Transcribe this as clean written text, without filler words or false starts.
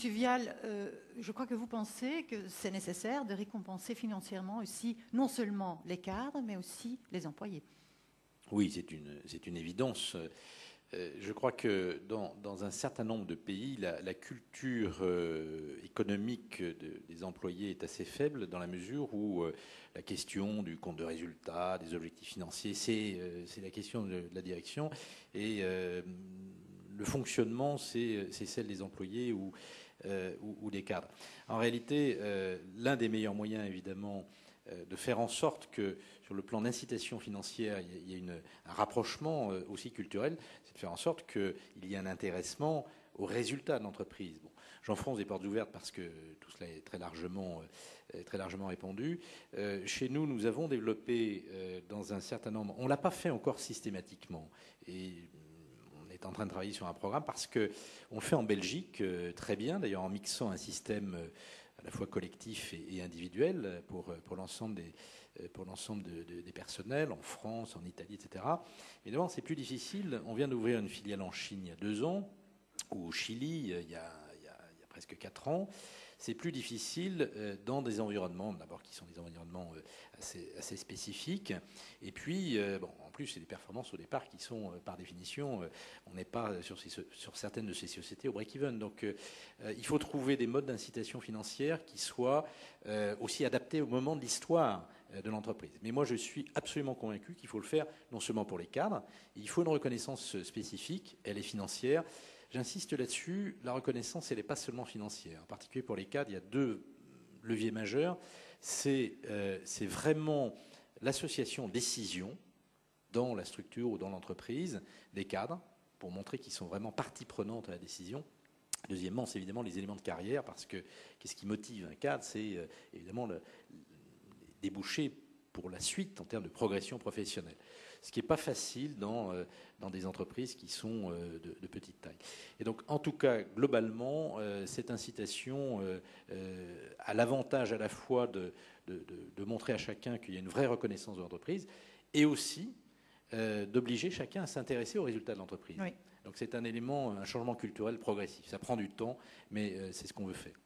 Tuvial, je crois que vous pensez que c'est nécessaire de récompenser financièrement aussi, non seulement les cadres, mais aussi les employés. Oui, c'est une évidence. Je crois que dans un certain nombre de pays, la culture économique des employés est assez faible dans la mesure où la question du compte de résultat, des objectifs financiers, c'est la question de la direction. Et le fonctionnement, c'est celle des employés ou des cadres. En réalité, l'un des meilleurs moyens, évidemment, de faire en sorte que, sur le plan d'incitation financière, il y ait un rapprochement aussi culturel, c'est de faire en sorte qu'il y ait un intéressement aux résultats de l'entreprise. Bon, j'enfonce des portes ouvertes parce que tout cela est très largement répandu. Chez nous, nous avons développé dans un certain nombre... On ne l'a pas fait encore systématiquement. Et on est en train de travailler sur un programme parce qu'on le fait en Belgique très bien, d'ailleurs en mixant un système à la fois collectif et individuel pour l'ensemble des personnels, en France, en Italie, etc. Évidemment, c'est plus difficile. On vient d'ouvrir une filiale en Chine il y a 2 ans, ou au Chili il y a presque 4 ans. C'est plus difficile dans des environnements, d'abord qui sont des environnements assez spécifiques. Et puis, en plus, c'est des performances au départ qui sont, par définition, on n'est pas sur certaines de ces sociétés au break-even. Donc, il faut trouver des modes d'incitation financière qui soient aussi adaptés au moment de l'histoire de l'entreprise. Mais moi, je suis absolument convaincu qu'il faut le faire non seulement pour les cadres, il faut une reconnaissance spécifique, elle est financière. J'insiste là-dessus, la reconnaissance, elle n'est pas seulement financière. En particulier pour les cadres, il y a 2 leviers majeurs. C'est vraiment l'association décision dans la structure ou dans l'entreprise des cadres, pour montrer qu'ils sont vraiment partie prenante à la décision. Deuxièmement, c'est évidemment les éléments de carrière, parce que qu'est-ce qui motive un cadre? C'est évidemment le déboucher pour la suite en termes de progression professionnelle. Ce qui n'est pas facile dans des entreprises qui sont de petite taille. Et donc, en tout cas, globalement, cette incitation a l'avantage à la fois de montrer à chacun qu'il y a une vraie reconnaissance de l'entreprise et aussi d'obliger chacun à s'intéresser aux résultats de l'entreprise. Oui. Donc, c'est un élément, un changement culturel progressif. Ça prend du temps, mais c'est ce qu'on veut faire.